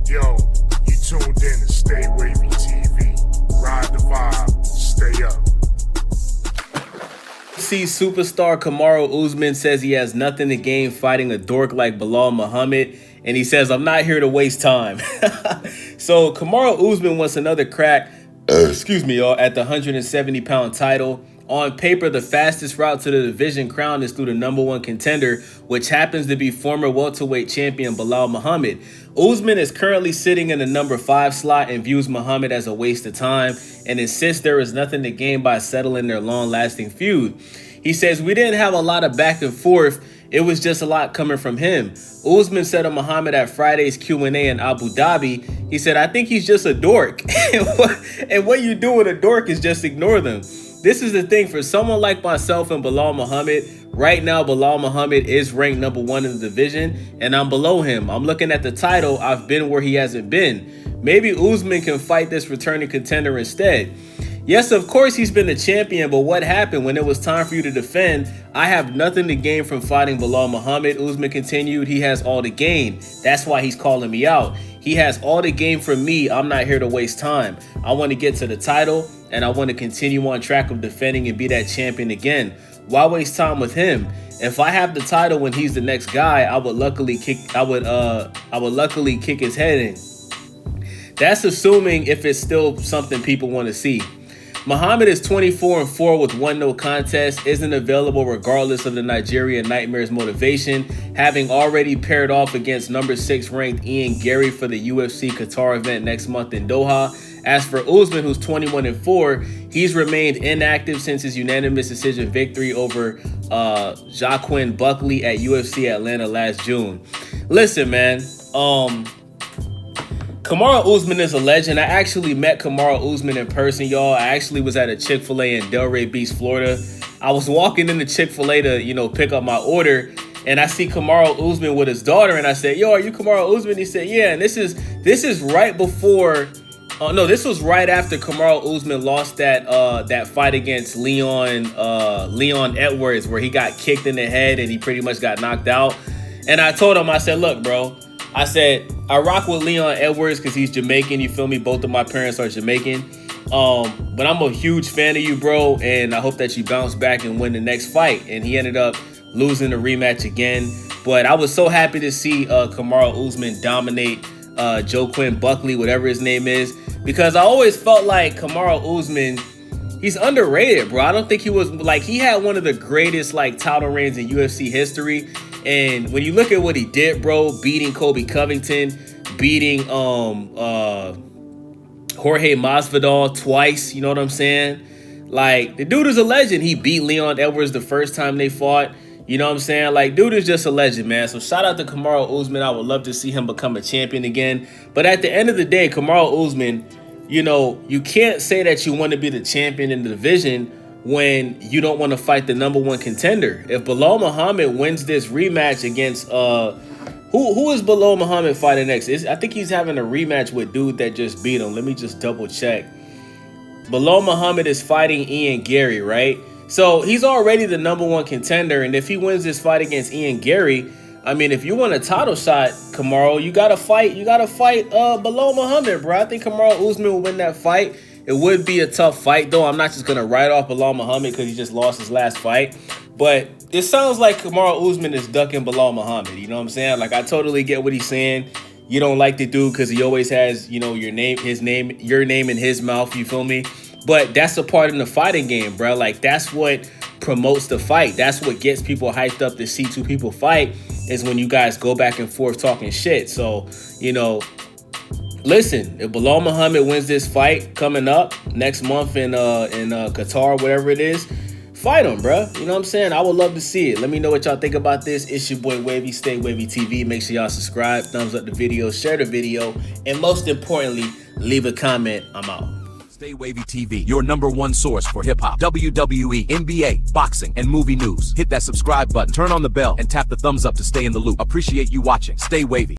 Yo, you tuned in to StayWavyTV. Ride the vibe, stay up. UFC superstar Kamaru Usman says he has nothing to gain fighting a dork like Belal Muhammad, and he says, "I'm not here to waste time." So Kamaru Usman wants another crack, excuse me, y'all, at the 170-pound title. On paper, the fastest route to the division crown is through the #1 contender, which happens to be former welterweight champion Belal Muhammad. Usman is currently sitting in the #5 slot and views Muhammad as a waste of time and insists there is nothing to gain by settling their long-lasting feud. He says, "We didn't have a lot of back and forth. It was just a lot coming from him." Usman said to Muhammad at Friday's Q&A in Abu Dhabi, he said, "I think he's just a dork." And what you do with a dork is just ignore them. This is the thing for someone like myself and Belal Muhammad. Right now, Belal Muhammad is ranked #1 in the division, and I'm below him. I'm looking at the title. I've been where he hasn't been. Maybe Usman can fight this returning contender instead. Yes, of course, he's been the champion, but what happened when it was time for you to defend? I have nothing to gain from fighting Belal Muhammad. Usman continued, he has all to gain. That's why he's calling me out. He has all to gain from me. I'm not here to waste time. I want to get to the title, and I want to continue on track of defending and be that champion again. Why waste time with him? If I have the title when he's the next guy, I would luckily kick his head in. That's assuming if it's still something people want to see. Muhammad is 24-4 with 1 no contest, isn't available regardless of the Nigerian Nightmare's motivation, having already paired off against #6 ranked Ian Gary for the UFC Qatar event next month in Doha. As for Usman, who's 21-4, he's remained inactive since his unanimous decision victory over Joaquin Buckley at UFC Atlanta last June. Listen, man, Kamaru Usman is a legend. I actually met Kamaru Usman in person, y'all. I actually was at a Chick-fil-A in Delray Beach, Florida. I was walking into Chick-fil-A to, pick up my order, and I see Kamaru Usman with his daughter, and I said, "Yo, are you Kamaru Usman?" He said, "Yeah." And this is right before. No, this was right after Kamaru Usman lost that fight against Leon Edwards, where he got kicked in the head and he pretty much got knocked out. And I told him, I said, "Look, bro," I said, "I rock with Leon Edwards because he's Jamaican. You feel me? Both of my parents are Jamaican. But I'm a huge fan of you, bro, and I hope that you bounce back and win the next fight." And he ended up losing the rematch again. But I was so happy to see Kamaru Usman dominate Joaquin Buckley, whatever his name is, because I always felt like Kamaru Usman, he's underrated, bro. I don't think he was, he had one of the greatest, title reigns in UFC history. And when you look at what he did, bro, beating Kobe Covington, beating Jorge Masvidal twice, you know what I'm saying? The dude is a legend. He beat Leon Edwards the first time they fought. You know what I'm saying? Dude is just a legend, man. So shout out to Kamaru Usman. I would love to see him become a champion again. But at the end of the day, Kamaru Usman, you can't say that you want to be the champion in the division when you don't want to fight the #1 contender. If Belal Muhammad wins this rematch against who is Belal Muhammad fighting next? I think he's having a rematch with dude that just beat him. Let me just double check. Belal Muhammad is fighting Ian Gary, right? So he's already the #1 contender, and if he wins this fight against Ian Gary, I mean, if you want a title shot, Kamaru, you gotta fight Belal Muhammad, bro. I think Kamaru Usman will win that fight. It would be a tough fight, though. I'm not just gonna write off Belal Muhammad because he just lost his last fight. But it sounds like Kamaru Usman is ducking Belal Muhammad. You know what I'm saying? I totally get what he's saying. You don't like the dude because he always has, your name in his mouth. You feel me? But that's a part in the fighting game, bro. That's what promotes the fight. That's what gets people hyped up to see two people fight, is when you guys go back and forth talking shit. So, listen, if Belal Muhammad wins this fight coming up next month in Qatar, whatever it is, fight him, bro. You know what I'm saying? I would love to see it. Let me know what y'all think about this. It's your boy Wavy, StayWavyTV. Make sure y'all subscribe, thumbs up the video, share the video, and most importantly, leave a comment. I'm out. StayWavyTV, your #1 source for hip-hop, WWE, NBA, boxing, and movie news. Hit that subscribe button, turn on the bell, and tap the thumbs up to stay in the loop. Appreciate you watching. Stay wavy.